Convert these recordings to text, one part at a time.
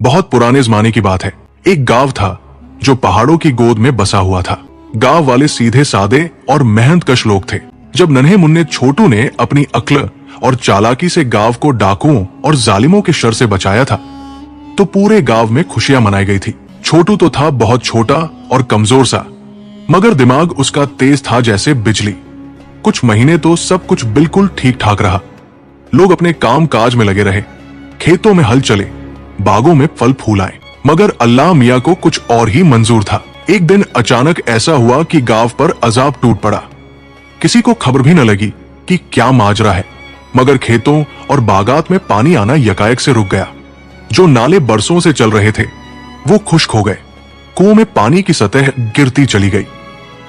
बहुत पुराने जमाने की बात है। एक गांव था जो पहाड़ों की गोद में बसा हुआ था। गांव वाले सीधे सादे और मेहनतकश लोग थे। जब नन्हे मुन्ने छोटू ने अपनी अक्ल और चालाकी से गांव को डाकुओं और जालिमों के शर से बचाया था, तो पूरे गांव में खुशियां मनाई गई थी। छोटू तो था बहुत छोटा और कमजोर सा, मगर दिमाग उसका तेज था जैसे बिजली। कुछ महीने तो सब कुछ बिल्कुल ठीक ठाक रहा। लोग अपने काम काज में लगे रहे, खेतों में हल चले, बागों में फल फूल आए। मगर अल्लाह मियाँ को कुछ और ही मंजूर था। एक दिन अचानक ऐसा हुआ कि गांव पर अजाब टूट पड़ा। किसी को खबर भी न लगी कि क्या माजरा है, मगर खेतों और बागात में पानी आना यकायक से रुक गया। जो नाले बरसों से चल रहे थे वो खुश्क हो गए। कुओं में पानी की सतह गिरती चली गई।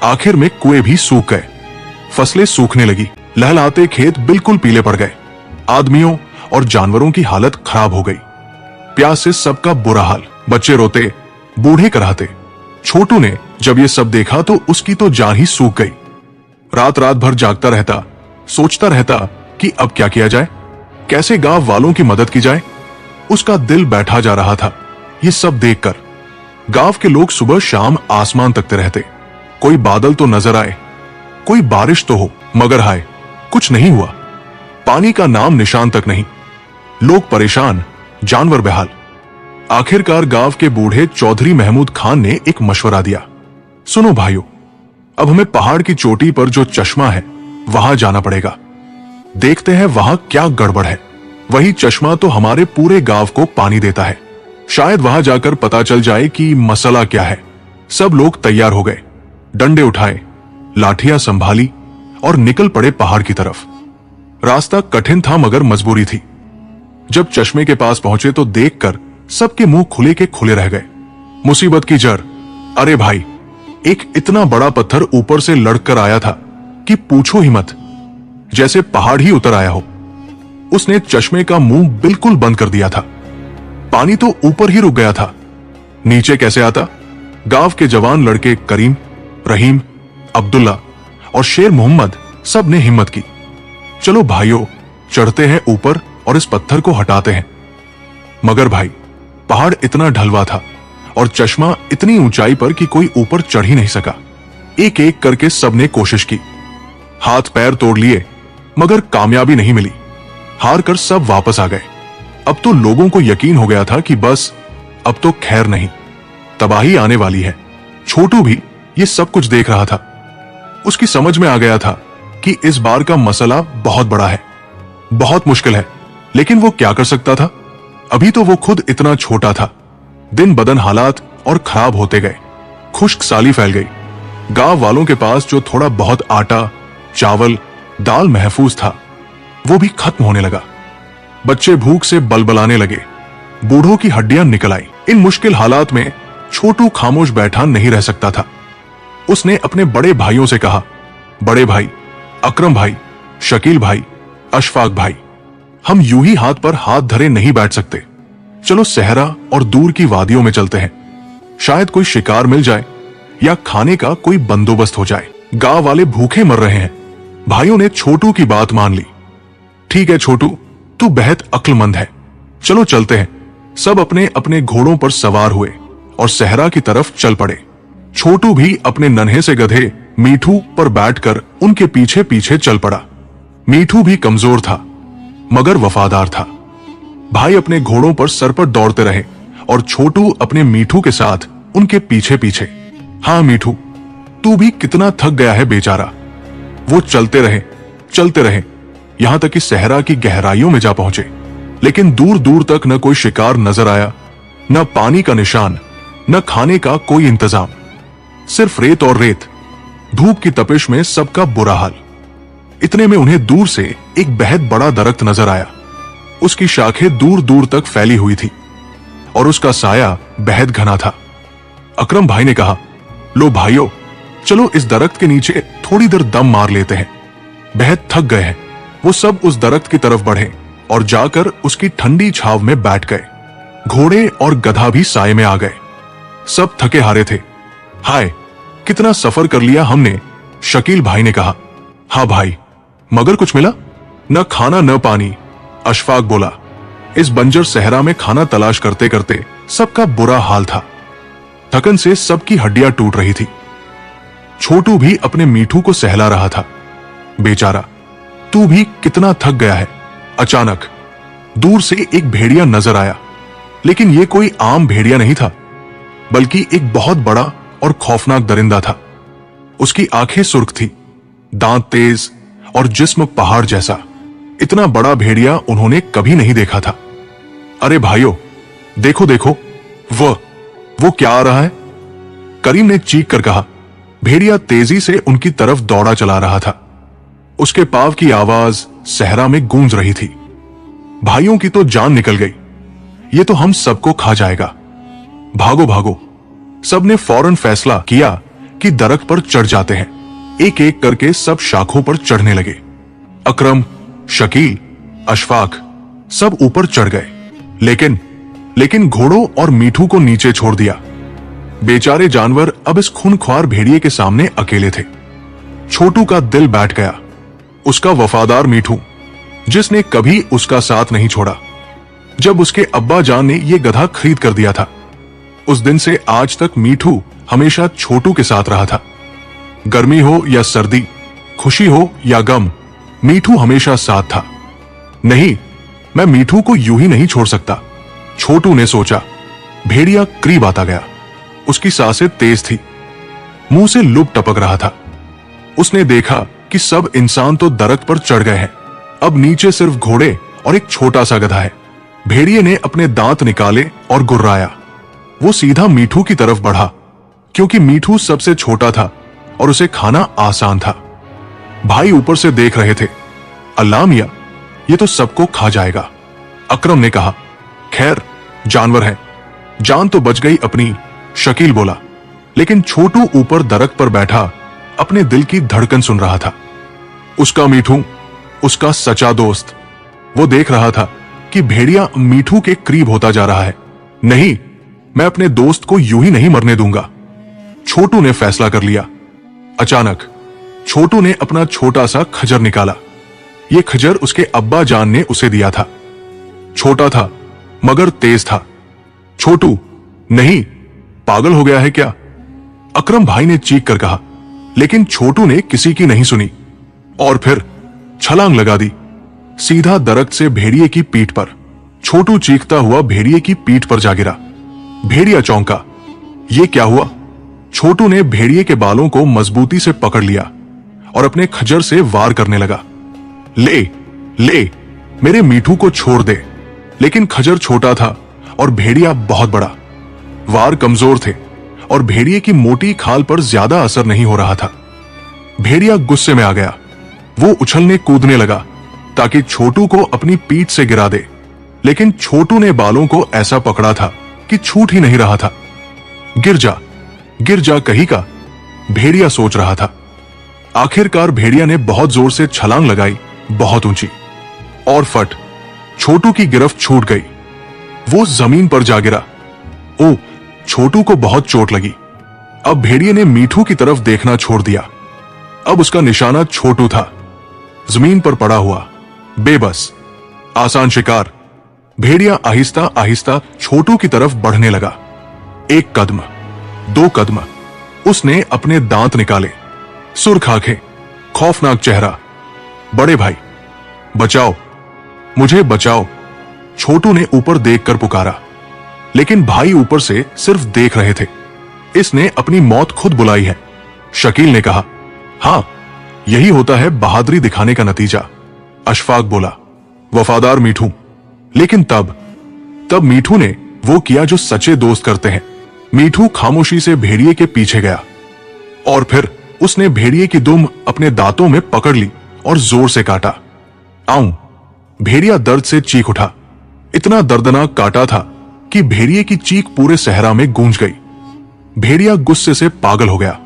आखिर में कुएं भी सूख गए। फसलें सूखने लगी। लहलहाते खेत बिल्कुल पीले पड़ गए। आदमियों और जानवरों की हालत खराब हो गई। प्यास से सबका बुरा हाल। बच्चे रोते, बूढ़े कराहते। छोटू ने जब ये सब देखा तो उसकी तो जान ही सूख गई। रात रात भर जागता रहता, सोचता रहता कि अब क्या किया जाए, कैसे गांव वालों की मदद की जाए। उसका दिल बैठा जा रहा था ये सब देखकर। गांव के लोग सुबह शाम आसमान तकते रहते, कोई बादल तो नजर आए, कोई बारिश तो हो, मगर हाय कुछ नहीं हुआ। पानी का नाम निशान तक नहीं। लोग परेशान, जानवर बेहाल। आखिरकार गांव के बूढ़े चौधरी महमूद खान ने एक मशवरा दिया। सुनो भाइयों, अब हमें पहाड़ की चोटी पर जो चश्मा है वहां जाना पड़ेगा। देखते हैं वहां क्या गड़बड़ है। वही चश्मा तो हमारे पूरे गांव को पानी देता है। शायद वहां जाकर पता चल जाए कि मसला क्या है। सब लोग तैयार हो गए, डंडे उठाए, लाठियां संभाली और निकल पड़े पहाड़ की तरफ। रास्ता कठिन था मगर मजबूरी थी। जब चश्मे के पास पहुंचे तो देखकर सबके मुंह खुले के खुले रह गए। मुसीबत की जड़, अरे भाई, एक इतना बड़ा पत्थर ऊपर से लड़कर आया था कि पूछो ही मत, जैसे पहाड़ ही उतर आया हो। उसने चश्मे का मुंह बिल्कुल बंद कर दिया था। पानी तो ऊपर ही रुक गया था, नीचे कैसे आता। गांव के जवान लड़के करीम, रहीम, अब्दुल्ला और शेर मोहम्मद सब ने हिम्मत की। चलो भाइयों, चढ़ते हैं ऊपर और इस पत्थर को हटाते हैं। मगर भाई, पहाड़ इतना ढलवा था और चश्मा इतनी ऊंचाई पर कि कोई ऊपर चढ़ ही नहीं सका। एक एक करके सबने कोशिश की, हाथ पैर तोड़ लिए, मगर कामयाबी नहीं मिली। हार कर सब वापस आ गए। अब तो लोगों को यकीन हो गया था कि बस अब तो खैर नहीं, तबाही आने वाली है। छोटू भी ये सब कुछ देख रहा था। उसकी समझ में आ गया था कि इस बार का मसला बहुत बड़ा है, बहुत मुश्किल है। लेकिन वो क्या कर सकता था? अभी तो वो खुद इतना छोटा था। दिन बदन हालात और खराब होते गए। खुश्क साली फैल गई। गांव वालों के पास जो थोड़ा बहुत आटा, चावल, दाल महफूज था वो भी खत्म होने लगा। बच्चे भूख से बलबलाने लगे, बूढ़ों की हड्डियां निकल आई। इन मुश्किल हालात में छोटू खामोश बैठा नहीं रह सकता था। उसने अपने बड़े भाइयों से कहा, बड़े भाई, अकरम भाई, शकील भाई, अशफाक भाई, हम यूं ही हाथ पर हाथ धरे नहीं बैठ सकते। चलो सहरा और दूर की वादियों में चलते हैं। शायद कोई शिकार मिल जाए या खाने का कोई बंदोबस्त हो जाए। गांव वाले भूखे मर रहे हैं। भाइयों ने छोटू की बात मान ली। ठीक है छोटू, तू बेहद अक्लमंद है, चलो चलते हैं। सब अपने अपने घोड़ों पर सवार हुए और सहरा की तरफ चल पड़े। छोटू भी अपने नन्हे से गधे मीठू पर बैठकर उनके पीछे पीछे चल पड़ा। मीठू भी कमजोर था मगर वफादार था। भाई अपने घोड़ों पर सर पर दौड़ते रहे और छोटू अपने मीठू के साथ उनके पीछे पीछे। हाँ मीठू, तू भी कितना थक गया है बेचारा। वो चलते रहे यहां तक कि सहरा की गहराइयों में जा पहुंचे। लेकिन दूर दूर तक न कोई शिकार नजर आया, न पानी का निशान, न खाने का कोई इंतजाम। सिर्फ रेत और रेत। धूप की तपिश में सबका बुरा हाल। इतने में उन्हें दूर से एक बेहद बड़ा दरख्त नजर आया। उसकी शाखें दूर दूर तक फैली हुई थी और उसका साया बेहद घना था। अकरम भाई ने कहा, लो भाइयों, चलो इस दरख्त के नीचे थोड़ी देर दम मार लेते हैं, बेहद थक गए हैं। वो सब उस दरख्त की तरफ बढ़े और जाकर उसकी ठंडी छाव में बैठ गए। घोड़े और गधा भी साए में आ गए। सब थके हारे थे। हाय, कितना सफर कर लिया हमने, शकील भाई ने कहा। हाँ भाई, मगर कुछ मिला? न खाना न पानी, अशफाक बोला। इस बंजर सहरा में खाना तलाश करते करते सबका बुरा हाल था। थकन से सबकी हड्डियां टूट रही थी। छोटू भी अपने मीठू को सहला रहा था। बेचारा, तू भी कितना थक गया है। अचानक दूर से एक भेड़िया नजर आया, लेकिन यह कोई आम भेड़िया नहीं था, बल्कि एक बहुत बड़ा और खौफनाक दरिंदा था। उसकी आंखें सुर्ख थी, दांत तेज और जिस्म पहाड़ जैसा। इतना बड़ा भेड़िया उन्होंने कभी नहीं देखा था। अरे भाइयों, देखो देखो, वो क्या आ रहा है? करीम ने चीख कर कहा। भेड़िया तेजी से उनकी तरफ दौड़ा चला रहा था। उसके पांव की आवाज सहरा में गूंज रही थी। भाइयों की तो जान निकल गई। ये तो हम सबको खा जाएगा। भागो भागो। सबने फौरन फैसला किया कि दरख्त पर चढ़ जाते हैं। एक एक करके सब शाखों पर चढ़ने लगे। अकरम, शकील, अशफाक सब ऊपर चढ़ गए, लेकिन घोड़ों और मीठू को नीचे छोड़ दिया। बेचारे जानवर अब इस खूनख्वार भेड़िए के सामने अकेले थे। छोटू का दिल बैठ गया। उसका वफादार मीठू, जिसने कभी उसका साथ नहीं छोड़ा जब उसके अब्बा जान ने यह गधा खरीद कर दिया था। उस दिन से आज तक मीठू हमेशा छोटू के साथ रहा था। गर्मी हो या सर्दी, खुशी हो या गम, मीठू हमेशा साथ था। नहीं, मैं मीठू को यूं ही नहीं छोड़ सकता, छोटू ने सोचा। भेड़िया करीब आता गया। उसकी सांसें तेज थी, मुंह से लुब टपक रहा था। उसने देखा कि सब इंसान तो दरख्त पर चढ़ गए हैं, अब नीचे सिर्फ घोड़े और एक छोटा सा गधा है। भेड़िए ने अपने दांत निकाले और गुर्राया। वो सीधा मीठू की तरफ बढ़ा, क्योंकि मीठू सबसे छोटा था और उसे खाना आसान था। भाई ऊपर से देख रहे थे। अल्लाह मियां, ये तो सबको खा जाएगा, अकरम ने कहा। खैर, जानवर है, जान तो बच गई अपनी, शकील बोला। लेकिन छोटू ऊपर दरख्त पर बैठा अपने दिल की धड़कन सुन रहा था। उसका मीठू, उसका सच्चा दोस्त। वो देख रहा था कि भेड़िया मीठू के करीब होता जा रहा है। नहीं, मैं अपने दोस्त को यूं ही नहीं मरने दूंगा, छोटू ने फैसला कर लिया। अचानक छोटू ने अपना छोटा सा खजर निकाला। यह खजर उसके अब्बा जान ने उसे दिया था। छोटा था मगर तेज था। छोटू, नहीं, पागल हो गया है क्या? अकरम भाई ने चीख कर कहा, लेकिन छोटू ने किसी की नहीं सुनी और फिर छलांग लगा दी, सीधा दरख्त से भेड़िए की पीठ पर। छोटू चीखता हुआ भेड़िए की पीठ पर जा गिरा। भेड़िया चौंका। यह क्या हुआ? छोटू ने भेड़िए के बालों को मजबूती से पकड़ लिया और अपने खजर से वार करने लगा। ले ले, मेरे मीठू को छोड़ दे। लेकिन खजर छोटा था और भेड़िया बहुत बड़ा। वार कमजोर थे और भेड़िए की मोटी खाल पर ज्यादा असर नहीं हो रहा था। भेड़िया गुस्से में आ गया। वो उछलने कूदने लगा ताकि छोटू को अपनी पीठ से गिरा दे, लेकिन छोटू ने बालों को ऐसा पकड़ा था कि छूट ही नहीं रहा था। गिर जा कहीं का, भेड़िया सोच रहा था। आखिरकार भेड़िया ने बहुत जोर से छलांग लगाई, बहुत ऊंची, और फट, छोटू की गिरफ्त छूट गई। वो जमीन पर जा गिरा। ओ, छोटू को बहुत चोट लगी। अब भेड़िए ने मीठू की तरफ देखना छोड़ दिया। अब उसका निशाना छोटू था, जमीन पर पड़ा हुआ, बेबस। आसान शिकार। भेड़िया आहिस्ता आहिस्ता छोटू की तरफ बढ़ने लगा। एक कदम, दो कदम। उसने अपने दांत निकाले, सुर्ख आंखें, खौफनाक चेहरा। बड़े भाई, बचाओ, मुझे बचाओ, छोटू ने ऊपर देखकर पुकारा। लेकिन भाई ऊपर से सिर्फ देख रहे थे। इसने अपनी मौत खुद बुलाई है, शकील ने कहा। हां, यही होता है बहादुरी दिखाने का नतीजा, अशफाक बोला। वफादार मीठू। लेकिन तब मीठू ने वो किया जो सच्चे दोस्त करते हैं। मीठू खामोशी से भेड़िए के पीछे गया और फिर उसने भेड़िए की दुम अपने दांतों में पकड़ ली और जोर से काटा। आऊं, भेड़िया दर्द से चीख उठा। इतना दर्दनाक काटा था कि भेड़िए की चीख पूरे सहरा में गूंज गई। भेड़िया गुस्से से पागल हो गया।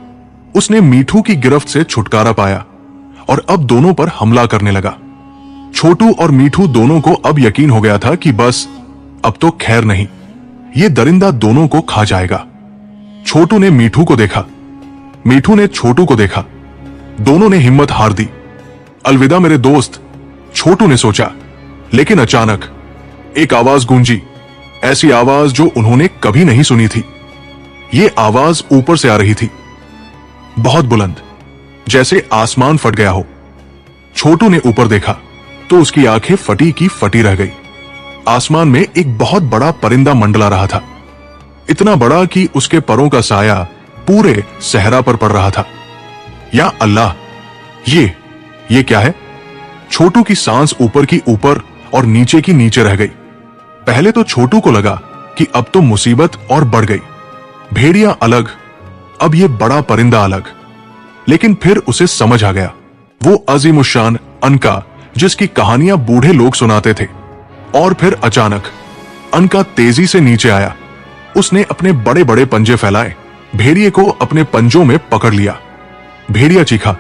उसने मीठू की गिरफ्त से छुटकारा पाया और अब दोनों पर हमला करने लगा। छोटू और मीठू दोनों को अब यकीन हो गया था कि बस अब तो खैर नहीं, ये दरिंदा दोनों को खा जाएगा। छोटू ने मीठू को देखा, मीठू ने छोटू को देखा। दोनों ने हिम्मत हार दी। अलविदा मेरे दोस्त, छोटू ने सोचा। लेकिन अचानक एक आवाज गूंजी, ऐसी आवाज जो उन्होंने कभी नहीं सुनी थी। ये आवाज ऊपर से आ रही थी, बहुत बुलंद, जैसे आसमान फट गया हो। छोटू ने ऊपर देखा तो उसकी आंखें फटी की फटी रह गई। आसमान में एक बहुत बड़ा परिंदा मंडला रहा था, इतना बड़ा कि उसके परों का साया पूरे सहरा पर पड़ रहा था। या अल्लाह, ये क्या है? छोटू की सांस ऊपर की ऊपर और नीचे की नीचे रह गई। पहले तो छोटू को लगा कि अब तो मुसीबत और बढ़ गई। भेड़िया अलग, अब ये बड़ा परिंदा अलग। लेकिन फिर उसे समझ आ गया, वो अजीमुशान अनका जिसकी कहानियां बूढ़े लोग सुनाते थे। और फिर अचानक अनका तेजी से नीचे आया। उसने अपने बड़े बड़े पंजे फैलाए, भेड़िए को अपने पंजों में पकड़ लिया। भेड़िया चीखा।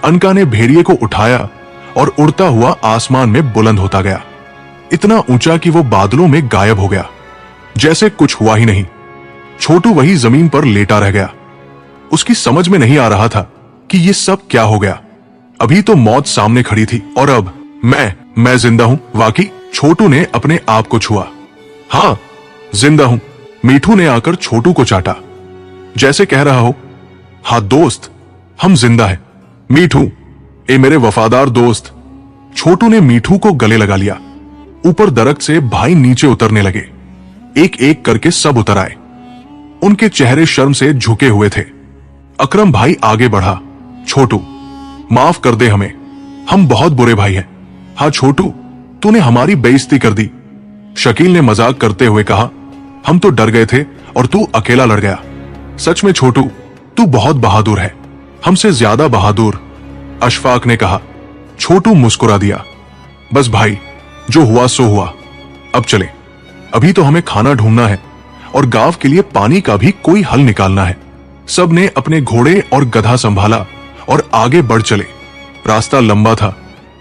अनका ने भेड़िए को उठाया और उड़ता हुआ आसमान में बुलंद होता गया, इतना ऊंचा कि वो बादलों में गायब हो गया, जैसे कुछ हुआ ही नहीं। छोटू वही जमीन पर लेटा रह गया। उसकी समझ में नहीं आ रहा था कि ये सब क्या हो गया। अभी तो मौत सामने खड़ी थी और अब मैं जिंदा हूं वाकई। छोटू ने अपने आप को छुआ। हाँ, जिंदा हूं। मीठू ने आकर छोटू को चाटा, जैसे कह रहा हो, हाँ दोस्त, हम जिंदा हैं। मीठू, ए मेरे वफादार दोस्त। छोटू ने मीठू को गले लगा लिया। ऊपर दरख्त से भाई नीचे उतरने लगे। एक एक करके सब उतर आए। उनके चेहरे शर्म से झुके हुए थे। अकरम भाई आगे बढ़ा। छोटू, माफ कर दे हमें, हम बहुत बुरे भाई हैं। हाँ छोटू, तूने हमारी बेइज्जती कर दी। शकील ने मजाक करते हुए कहा, हम तो डर गए थे और तू अकेला लड़ गया। सच में छोटू, तू बहुत बहादुर है, हमसे ज्यादा बहादुर, अशफाक ने कहा। छोटू मुस्कुरा दिया। बस भाई, जो हुआ सो हुआ, अब चले। अभी तो हमें खाना ढूंढना है और गांव के लिए पानी का भी कोई हल निकालना है। सब ने अपने घोड़े और गधा संभाला और आगे बढ़ चले। रास्ता लंबा था,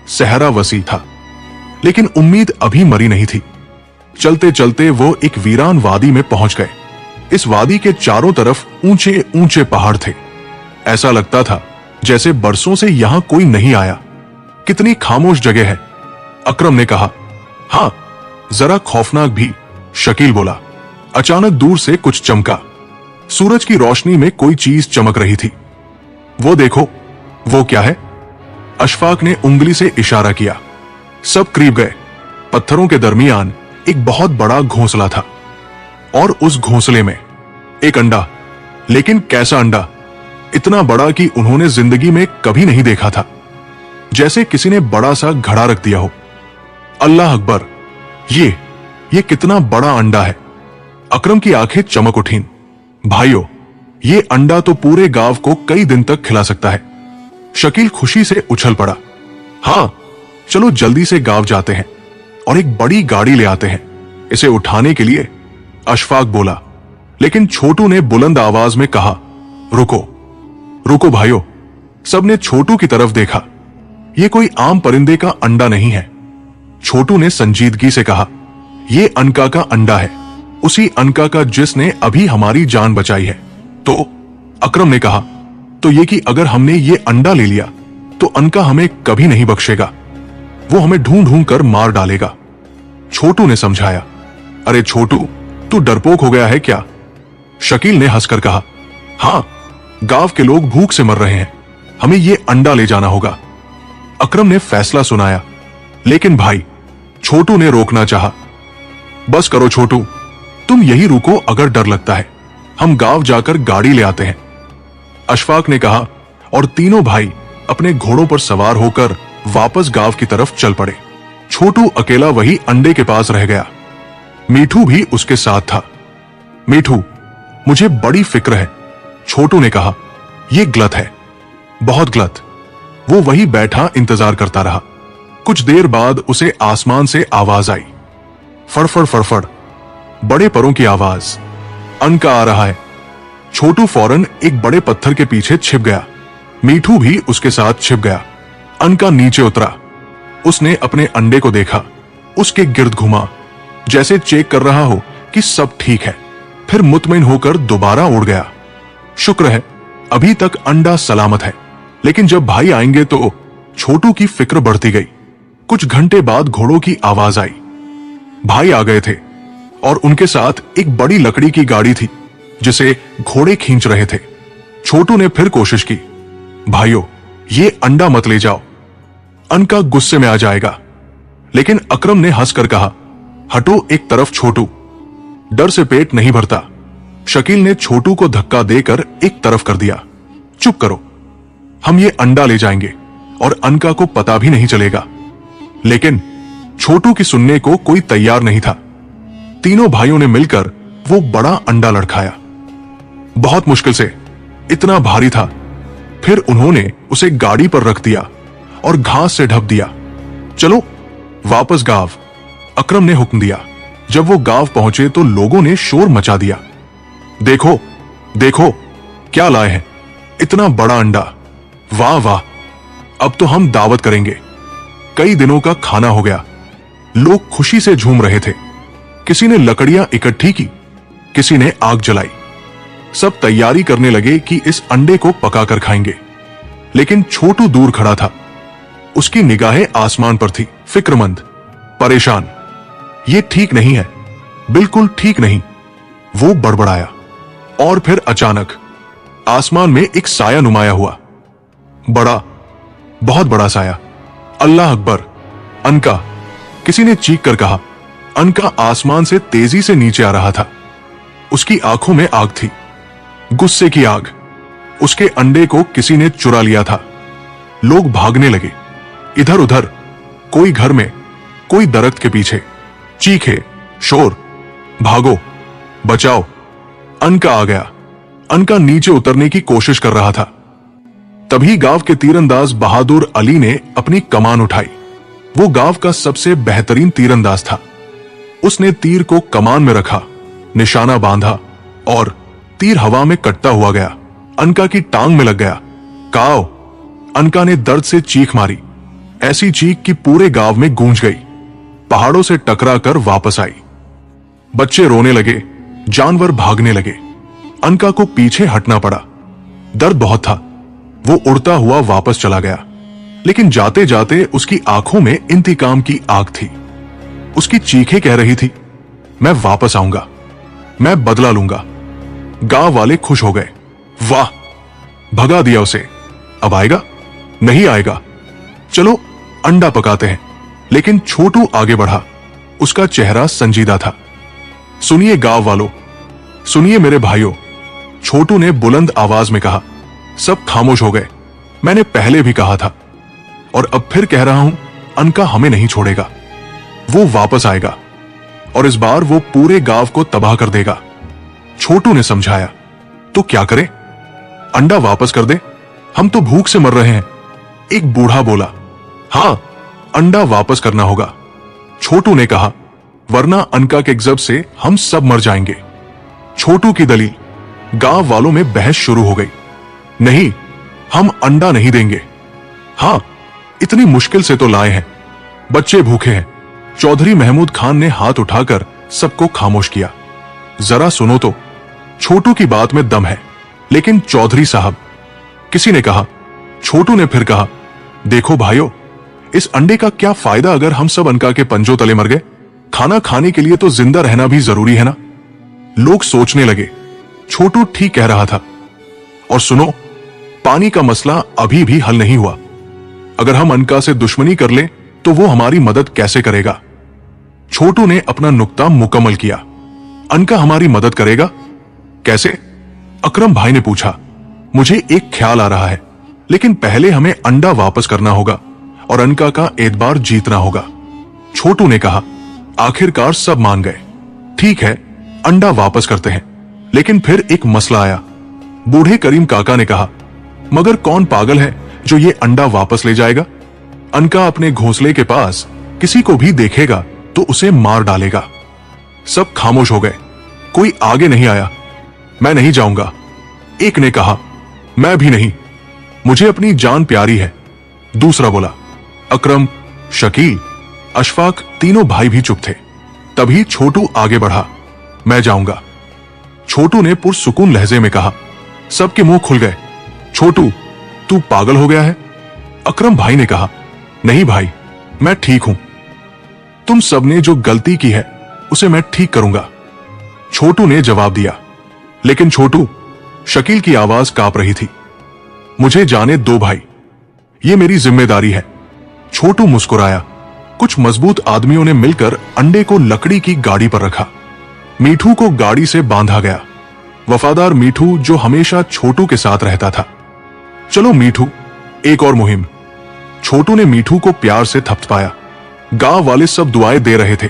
सहरा वसी था, लेकिन उम्मीद अभी मरी नहीं थी। चलते चलते वो एक वीरान वादी में पहुंच गए। इस वादी के चारों तरफ ऊंचे ऊंचे पहाड़ थे। ऐसा लगता था जैसे बरसों से यहां कोई नहीं आया। कितनी खामोश जगह है, अकरम ने कहा। हाँ, जरा खौफनाक भी, शकील बोला। अचानक दूर से कुछ चमका। सूरज की रोशनी में कोई चीज चमक रही थी। वो देखो, वो क्या है? अशफाक ने उंगली से इशारा किया। सब करीब गए। पत्थरों के दरमियान एक बहुत बड़ा घोंसला था और उस घोंसले में एक अंडा। लेकिन कैसा अंडा? इतना बड़ा कि उन्होंने जिंदगी में कभी नहीं देखा था, जैसे किसी ने बड़ा सा घड़ा रख दिया हो। अल्लाह अकबर, ये कितना बड़ा अंडा है। अकरम की आंखें चमक उठीं। भाइयों, ये अंडा तो पूरे गांव को कई दिन तक खिला सकता है। शकील खुशी से उछल पड़ा। हाँ, चलो जल्दी से गांव जाते हैं और एक बड़ी गाड़ी ले आते हैं इसे उठाने के लिए, अशफाक बोला। लेकिन छोटू ने बुलंद आवाज में कहा, रुको रुको भाइयों। सबने छोटू की तरफ देखा। यह कोई आम परिंदे का अंडा नहीं है। छोटू ने संजीदगी से कहा, यह अनका का अंडा है, उसी अनका का जिसने अभी हमारी जान बचाई है। तो अकरम ने कहा, तो ये कि अगर हमने ये अंडा ले लिया तो अनका हमें कभी नहीं बख्शेगा, वो हमें ढूंढ ढूंढ कर मार डालेगा। छोटू ने समझाया। अरे छोटू, तू डरपोक हो गया है क्या? शकील ने हंसकर कहा, हाँ, गांव के लोग भूख से मर रहे हैं, हमें ये अंडा ले जाना होगा। अकरम ने फैसला सुनाया। लेकिन भाई, छोटू ने रोकना चाहा। बस करो छोटू, तुम यही रुको अगर डर लगता है, हम गांव जाकर गाड़ी ले आते हैं, अशफाक ने कहा। और तीनों भाई अपने घोड़ों पर सवार होकर वापस गांव की तरफ चल पड़े। छोटू अकेला वही अंडे के पास रह गया। मीठू भी उसके साथ था। मीठू, मुझे बड़ी फिक्र है, छोटू ने कहा। यह गलत है, बहुत गलत। वो वही बैठा इंतजार करता रहा। कुछ देर बाद उसे आसमान से आवाज आई, फड़फड़ फड़फड़, बड़े परों की आवाज। अनका आ रहा है। छोटू फौरन एक बड़े पत्थर के पीछे छिप गया। मीठू भी उसके साथ छिप गया। अनका नीचे उतरा। उसने अपने अंडे को देखा, उसके गिर्द घुमा, जैसे चेक कर रहा हो कि सब ठीक है। फिर मुतमईन होकर दोबारा उड़ गया। शुक्र है अभी तक अंडा सलामत है। लेकिन जब भाई आएंगे तो छोटू की फिक्र बढ़ती गई। कुछ घंटे बाद घोड़ों की आवाज आई। भाई आ गए थे और उनके साथ एक बड़ी लकड़ी की गाड़ी थी जिसे घोड़े खींच रहे थे। छोटू ने फिर कोशिश की, भाइयों ये अंडा मत ले जाओ, अनका गुस्से में आ जाएगा। लेकिन अकरम ने हंसकर कहा, हटो एक तरफ छोटू, डर से पेट नहीं भरता। शकील ने छोटू को धक्का देकर एक तरफ कर दिया। चुप करो, हम ये अंडा ले जाएंगे और अनका को पता भी नहीं चलेगा। लेकिन छोटू की सुनने को कोई तैयार नहीं था। तीनों भाइयों ने मिलकर वो बड़ा अंडा लड़खाया। बहुत मुश्किल से, इतना भारी था। फिर उन्होंने उसे गाड़ी पर रख दिया और घास से ढक दिया। चलो वापस गांव, अकरम ने हुक्म दिया। जब वो गांव पहुंचे तो लोगों ने शोर मचा दिया। देखो देखो क्या लाए हैं, इतना बड़ा अंडा, वाह वाह, अब तो हम दावत करेंगे। कई दिनों का खाना हो गया। लोग खुशी से झूम रहे थे। किसी ने लकड़ियां इकट्ठी की, किसी ने आग जलाई। सब तैयारी करने लगे कि इस अंडे को पकाकर खाएंगे। लेकिन छोटू दूर खड़ा था। उसकी निगाहें आसमान पर थी, फिक्रमंद, परेशान। ये ठीक नहीं है, बिल्कुल ठीक नहीं, वो बड़बड़ाया। और फिर अचानक आसमान में एक साया नुमाया हुआ, बड़ा, बहुत बड़ा साया। अल्लाह अकबर, अनका, किसी ने चीख कर कहा। अनका आसमान से तेजी से नीचे आ रहा था। उसकी आंखों में आग थी, गुस्से की आग। उसके अंडे को किसी ने चुरा लिया था। लोग भागने लगे, इधर उधर, कोई घर में, कोई दरख्त के पीछे। चीखे, शोर, भागो, बचाओ, अनका आ गया। अनका नीचे उतरने की कोशिश कर रहा था। तभी गांव के तीरंदाज बहादुर अली ने अपनी कमान उठाई। वो गांव का सबसे बेहतरीन तीरंदाज था। उसने तीर को कमान में रखा, निशाना बांधा और तीर हवा में कटता हुआ गया। अनका की टांग में लग गया। काओ, अनका ने दर्द से चीख मारी, ऐसी चीख कि पूरे गांव में गूंज गई। पहाड़ों से टकरा कर वापस आई। बच्चे रोने लगे, जानवर भागने लगे। अनका को पीछे हटना पड़ा। दर्द बहुत था। वो उड़ता हुआ वापस चला गया। लेकिन जाते जाते उसकी आंखों में इंतकाम की आग थी। उसकी चीखें कह रही थी, मैं वापस आऊंगा, मैं बदला लूंगा। गांव वाले खुश हो गए। वाह, भगा दिया उसे, अब आएगा? नहीं आएगा। चलो अंडा पकाते हैं। लेकिन छोटू आगे बढ़ा। उसका चेहरा संजीदा था। सुनिए गांव वालों, सुनिए मेरे भाइयों, छोटू ने बुलंद आवाज में कहा। सब खामोश हो गए। मैंने पहले भी कहा था और अब फिर कह रहा हूं, अनका हमें नहीं छोड़ेगा। वो वापस आएगा और इस बार वो पूरे गांव को तबाह कर देगा। छोटू ने समझाया। तो क्या करें? अंडा वापस कर दे, हम तो भूख से मर रहे हैं। एक बूढ़ा बोला। हां, अंडा वापस करना होगा, छोटू ने कहा, वरना अनका के गजब से हम सब मर जाएंगे। छोटू की दलील। गांव वालों में बहस शुरू हो गई। नहीं, हम अंडा नहीं देंगे। हां, इतनी मुश्किल से तो लाए हैं, बच्चे भूखे हैं। चौधरी महमूद खान ने हाथ उठाकर सबको खामोश किया। जरा सुनो तो, छोटू की बात में दम है। लेकिन चौधरी साहब, किसी ने कहा। छोटू ने फिर कहा, देखो भाइयों, इस अंडे का क्या फायदा अगर हम सब अनका के पंजों तले मर गए? खाना खाने के लिए तो जिंदा रहना भी जरूरी है ना। लोग सोचने लगे। छोटू ठीक कह रहा था। और सुनो, पानी का मसला अभी भी हल नहीं हुआ। अगर हम अनका से दुश्मनी कर लें तो वो हमारी मदद कैसे करेगा? छोटू ने अपना नुक्ता मुकम्मल किया। अनका हमारी मदद करेगा कैसे? अकरम भाई ने पूछा। मुझे एक ख्याल आ रहा है, लेकिन पहले हमें अंडा वापस करना होगा और अनका का एतबार जीतना होगा। छोटू ने कहा। आखिरकार सब मान गए। ठीक है, अंडा वापस करते हैं। लेकिन फिर एक मसला आया। बूढ़े करीम काका ने कहा, मगर कौन पागल है जो ये अंडा वापस ले जाएगा? अनका अपने घोंसले के पास किसी को भी देखेगा तो उसे मार डालेगा। सब खामोश हो गए, कोई आगे नहीं आया। मैं नहीं जाऊंगा, एक ने कहा। मैं भी नहीं, मुझे अपनी जान प्यारी है, दूसरा बोला। अकरम, शकील, अशफाक, तीनों भाई भी चुप थे। तभी छोटू आगे बढ़ा। मैं जाऊंगा, छोटू ने पुरसुकून लहजे में कहा। सबके मुंह खुल गए। छोटू, तू पागल हो गया है? अकरम भाई ने कहा। नहीं भाई, मैं ठीक हूं। तुम सबने जो गलती की है उसे मैं ठीक करूंगा, छोटू ने जवाब दिया। लेकिन छोटू, शकील की आवाज कांप रही थी। मुझे जाने दो भाई, ये मेरी जिम्मेदारी है। छोटू मुस्कुराया। कुछ मजबूत आदमियों ने मिलकर अंडे को लकड़ी की गाड़ी पर रखा। मीठू को गाड़ी से बांधा गया। वफादार मीठू जो हमेशा छोटू के साथ रहता था। चलो मीठू, एक और मुहिम। छोटू ने मीठू को प्यार से थपथपाया। गांव वाले सब दुआएं दे रहे थे।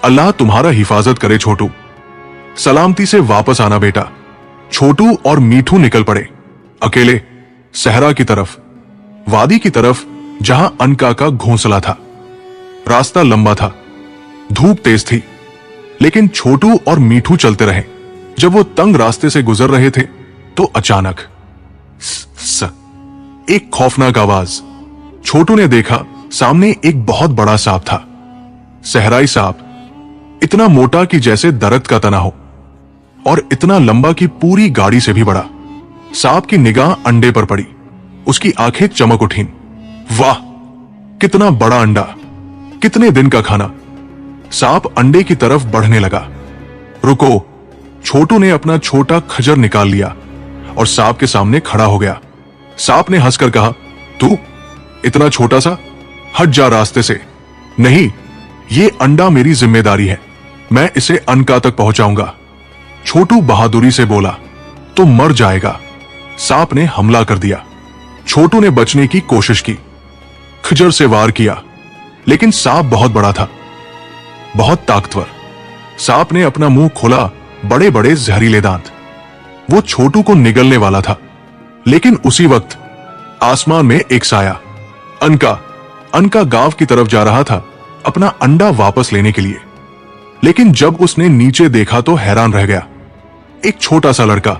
अल्लाह तुम्हारा हिफाजत करे छोटू, सलामती से वापस आना बेटा। छोटू और मीठू निकल पड़े, अकेले, सहरा की तरफ, वादी की तरफ जहां अनका का घोंसला था। रास्ता लंबा था, धूप तेज थी, लेकिन छोटू और मीठू चलते रहे। जब वो तंग रास्ते से गुजर रहे थे तो अचानक एक खौफनाक आवाज। छोटू ने देखा, सामने एक बहुत बड़ा सांप था। सहराई सांप, इतना मोटा कि जैसे दरख्त का तना हो, और इतना लंबा कि पूरी गाड़ी से भी बड़ा। सांप की निगाह अंडे पर पड़ी। उसकी आंखें चमक उठीं। वाह, कितना बड़ा अंडा, कितने दिन का खाना। सांप अंडे की तरफ बढ़ने लगा। रुको, छोटू ने अपना छोटा खजर निकाल लिया और सांप के सामने खड़ा हो गया। सांप ने हंसकर कहा, तू इतना छोटा सा, हट जा रास्ते से। नहीं, ये अंडा मेरी जिम्मेदारी है, मैं इसे अनका तक पहुंचाऊंगा। छोटू बहादुरी से बोला, तो मर जाएगा। सांप ने हमला कर दिया। छोटू ने बचने की कोशिश की, खजर से वार किया, लेकिन सांप बहुत बड़ा था, बहुत ताकतवर। सांप ने अपना मुंह खोला, बड़े बड़े जहरीले दांत। वो छोटू को निगलने वाला था, लेकिन उसी वक्त आसमान में एक साया। अनका गांव की तरफ जा रहा था, अपना अंडा वापस लेने के लिए। लेकिन जब उसने नीचे देखा तो हैरान रह गया। एक छोटा सा लड़का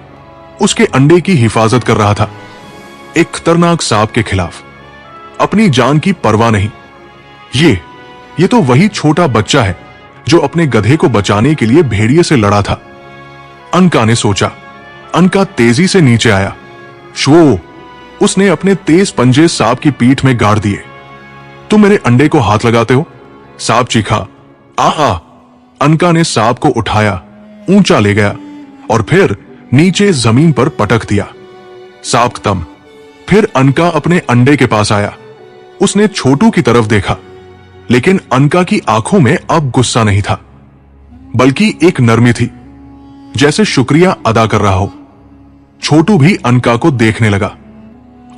उसके अंडे की हिफाजत कर रहा था, एक खतरनाक सांप के खिलाफ, अपनी जान की परवाह नहीं। ये तो वही छोटा बच्चा है जो अपने गधे को बचाने के लिए भेड़िए से लड़ा था। अनका ने सोचा। अनका तेजी से नीचे आया। श्वो, उसने अपने तेज पंजे सांप की पीठ में गाड़ दिए। तुम मेरे अंडे को हाथ लगाते हो? सांप चीखा। आहा! अनका ने सांप को उठाया, ऊंचा ले गया और फिर नीचे जमीन पर पटक दिया। सांप खत्म। फिर अनका अपने अंडे के पास आया। उसने छोटू की तरफ देखा, लेकिन अनका की आंखों में अब गुस्सा नहीं था, बल्कि एक नरमी थी, जैसे शुक्रिया अदा कर रहा हो। छोटू भी अनका को देखने लगा,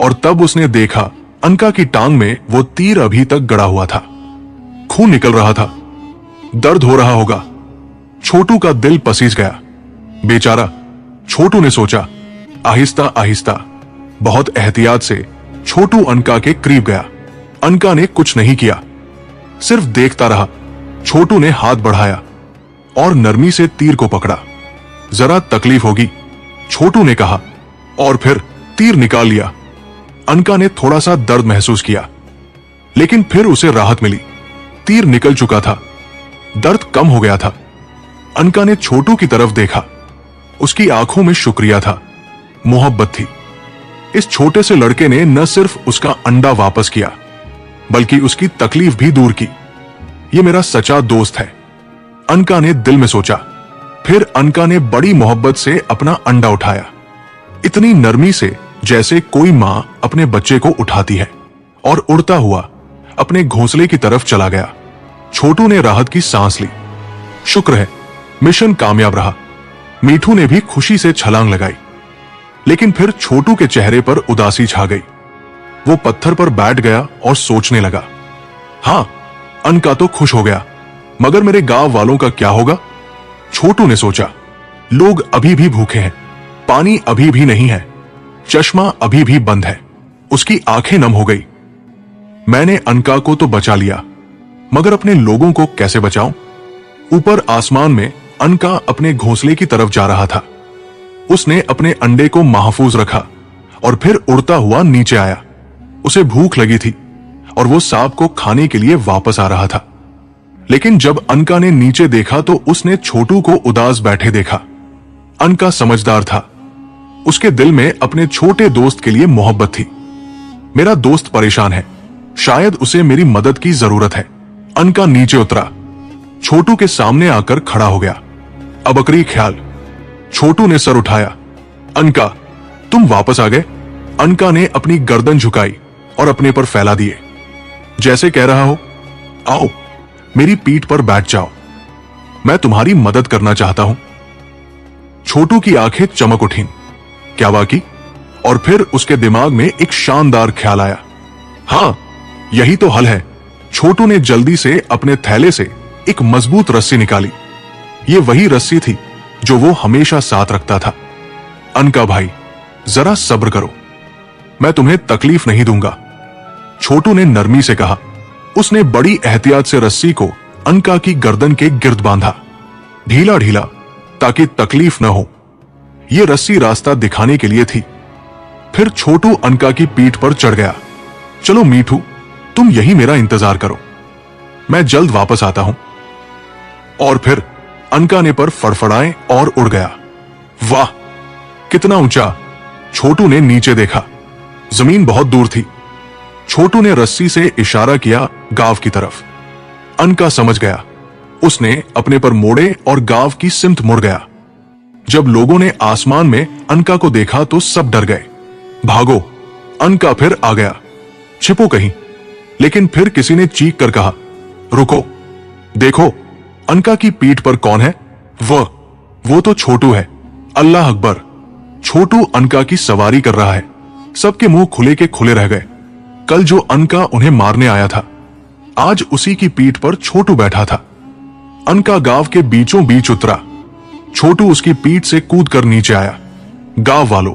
और तब उसने देखा अनका की टांग में वो तीर अभी तक गड़ा हुआ था। खून निकल रहा था। दर्द हो रहा होगा। छोटू का दिल पसीज गया। बेचारा, छोटू ने सोचा। आहिस्ता आहिस्ता, बहुत एहतियात से छोटू अनका के करीब गया। अनका ने कुछ नहीं किया, सिर्फ देखता रहा। छोटू ने हाथ बढ़ाया और नरमी से तीर को पकड़ा। जरा तकलीफ होगी, छोटू ने कहा, और फिर तीर निकाल लिया। अनका ने थोड़ा सा दर्द महसूस किया, लेकिन फिर उसे राहत मिली। तीर निकल चुका था, दर्द कम हो गया था। अनका ने छोटू की तरफ देखा। उसकी आंखों में शुक्रिया था, मोहब्बत थी। इस छोटे से लड़के ने न सिर्फ उसका अंडा वापस किया, बल्कि उसकी तकलीफ भी दूर की। ये मेरा सच्चा दोस्त है, अनका ने दिल में सोचा। फिर अनका ने बड़ी मोहब्बत से अपना अंडा उठाया, इतनी नरमी से जैसे कोई मां अपने बच्चे को उठाती है, और उड़ता हुआ अपने घोंसले की तरफ चला गया। छोटू ने राहत की सांस ली। शुक्र है, मिशन कामयाब रहा। मीठू ने भी खुशी से छलांग लगाई, लेकिन फिर छोटू के चेहरे पर उदासी छा गई। वो पत्थर पर बैठ गया और सोचने लगा। हां, अनका तो खुश हो गया, मगर मेरे गांव वालों का क्या होगा? छोटू ने सोचा। लोग अभी भी भूखे हैं, पानी अभी भी नहीं है, चश्मा अभी भी बंद है। उसकी आंखें नम हो गई। मैंने अनका को तो बचा लिया, मगर अपने लोगों को कैसे बचाऊं? ऊपर आसमान में अनका अपने घोंसले की तरफ जा रहा था। उसने अपने अंडे को महफूज रखा और फिर उड़ता हुआ नीचे आया। उसे भूख लगी थी और वो सांप को खाने के लिए वापस आ रहा था। लेकिन जब अनका ने नीचे देखा तो उसने छोटू को उदास बैठे देखा। अनका समझदार था। उसके दिल में अपने छोटे दोस्त के लिए मोहब्बत थी। मेरा दोस्त परेशान है, शायद उसे मेरी मदद की जरूरत है। अनका नीचे उतरा, छोटू के सामने आकर खड़ा हो गया। अबकरी ख्याल। छोटू ने सर उठाया। अनका, तुम वापस आ गए? अनका ने अपनी गर्दन झुकाई और अपने पर फैला दिए, जैसे कह रहा हो, आओ मेरी पीठ पर बैठ जाओ, मैं तुम्हारी मदद करना चाहता हूं। छोटू की आंखें चमक उठीं। क्या वाकई? और फिर उसके दिमाग में एक शानदार ख्याल आया। हां, यही तो हल है। छोटू ने जल्दी से अपने थैले से एक मजबूत रस्सी निकाली। ये वही रस्सी थी जो वो हमेशा साथ रखता था। अनका भाई, जरा सब्र करो, मैं तुम्हें तकलीफ नहीं दूंगा, छोटू ने नरमी से कहा। उसने बड़ी एहतियात से रस्सी को अनका की गर्दन के गिर्द बांधा, ढीला ढीला, ताकि तकलीफ न हो। यह रस्सी रास्ता दिखाने के लिए थी। फिर छोटू अनका की पीठ पर चढ़ गया। चलो मीठू, तुम यही मेरा इंतजार करो, मैं जल्द वापस आता हूं। और फिर अनका ने पर फड़फड़ाए और उड़ गया। वाह, कितना ऊंचा! छोटू ने नीचे देखा, जमीन बहुत दूर थी। छोटू ने रस्सी से इशारा किया गांव की तरफ। अनका समझ गया। उसने अपने पर मोड़े और गांव की सिमत मुड़ गया। जब लोगों ने आसमान में अनका को देखा तो सब डर गए। भागो! अनका फिर आ गया। छिपो कहीं। लेकिन फिर किसी ने चीख कर कहा, रुको, देखो अनका की पीठ पर कौन है? वो तो छोटू है। अल्लाह अकबर! छोटू अनका की सवारी कर रहा है। सबके मुंह खुले के खुले रह गए। कल जो अनका उन्हें मारने आया था, आज उसी की पीठ पर छोटू बैठा था। अनका गांव के बीचों बीच उतरा। छोटू उसकी पीठ से कूद कर नीचे आया। गांव वालों,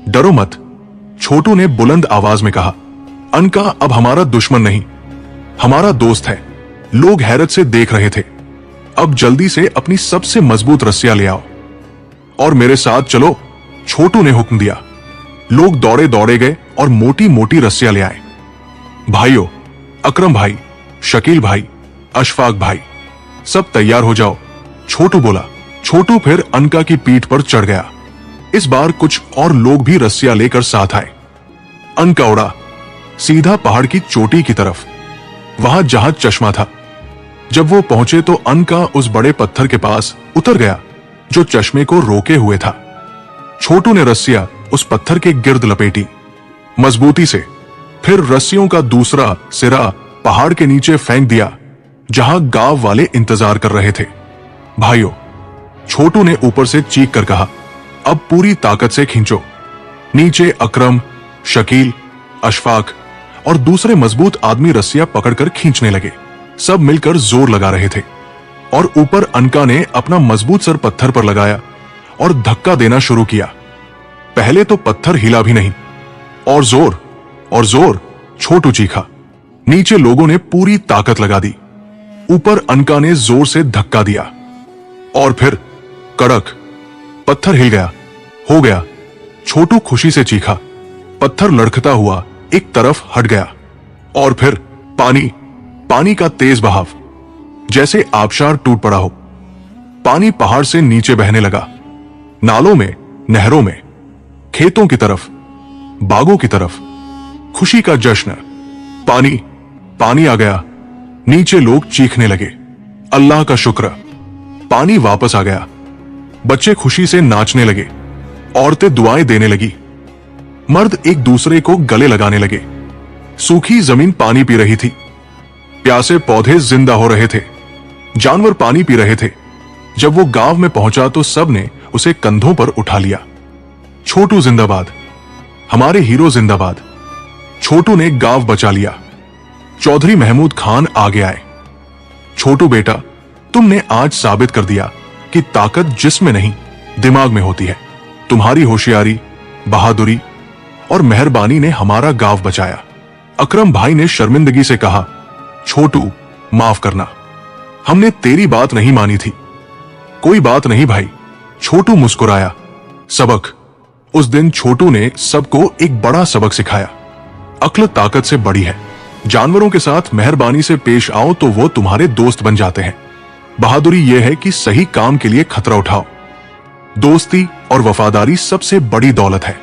डरो मत, छोटू ने बुलंद आवाज में कहा। अनका अब हमारा दुश्मन नहीं, हमारा दोस्त है। लोग हैरत से देख रहे थे। अब जल्दी से अपनी सबसे मजबूत रस्सियां ले आओ और मेरे साथ चलो, छोटू ने हुक्म दिया। लोग दौड़े दौड़े गए और मोटी मोटी रस्सियां ले आए। भाइयों, अकरम भाई, शकील भाई, अशफाक भाई, सब तैयार हो जाओ, छोटू बोला। छोटू फिर अनका की पीठ पर चढ़ गया। इस बार कुछ और लोग भी रस्सियां लेकर साथ आए। अनका उड़ा सीधा पहाड़ की चोटी की तरफ, वहां जहां चश्मा था। जब वो पहुंचे तो अनका उस बड़े पत्थर के पास उतर गया जो चश्मे को रोके हुए था। छोटू ने रस्सियां उस पत्थर के गिर्द लपेटी मजबूती से। फिर रस्सियों का दूसरा सिरा पहाड़ के नीचे फेंक दिया जहां गांव वाले इंतजार कर रहे थे। भाइयों, छोटू ने ऊपर से चीख कर कहा, अब पूरी ताकत से खींचो। नीचे अकरम, शकील, अशफाक और दूसरे मजबूत आदमी रस्सियां पकड़कर खींचने लगे। सब मिलकर जोर लगा रहे थे और ऊपर अनका ने अपना मजबूत सर पत्थर पर लगाया और धक्का देना शुरू किया। पहले तो पत्थर हिला भी नहीं। और जोर, छोटू चीखा। नीचे लोगों ने पूरी ताकत लगा दी। ऊपर अनका ने जोर से धक्का दिया और फिर कड़क, पत्थर हिल गया। हो गया, छोटू खुशी से चीखा। पत्थर लड़खता हुआ एक तरफ हट गया और फिर पानी का तेज बहाव, जैसे आबशार टूट पड़ा हो। पानी पहाड़ से नीचे बहने लगा, नालों में, नहरों में, खेतों की तरफ, बागों की तरफ। खुशी का जश्न। पानी आ गया। नीचे लोग चीखने लगे, अल्लाह का शुक्र, पानी वापस आ गया। बच्चे खुशी से नाचने लगे, औरतें दुआएं देने लगी, मर्द एक दूसरे को गले लगाने लगे। सूखी जमीन पानी पी रही थी, प्यासे पौधे जिंदा हो रहे थे, जानवर पानी पी रहे थे। जब वो गांव में पहुंचा तो सब ने उसे कंधों पर उठा लिया। छोटू जिंदाबाद, हमारे हीरो जिंदाबाद। छोटू ने गांव बचा लिया। चौधरी महमूद खान आगे आए। छोटू बेटा, तुमने आज साबित कर दिया कि ताकत जिस्म में नहीं, दिमाग में होती है। तुम्हारी होशियारी, बहादुरी और मेहरबानी ने हमारा गांव बचाया। अकरम भाई ने शर्मिंदगी से कहा, छोटू माफ करना, हमने तेरी बात नहीं मानी थी। कोई बात नहीं भाई, छोटू मुस्कुराया। सबक। उस दिन छोटू ने सबको एक बड़ा सबक सिखाया। अक्ल ताकत से बड़ी है। जानवरों के साथ मेहरबानी से पेश आओ तो वो तुम्हारे दोस्त बन जाते हैं। बहादुरी यह है कि सही काम के लिए खतरा उठाओ। दोस्ती और वफादारी सबसे बड़ी दौलत है।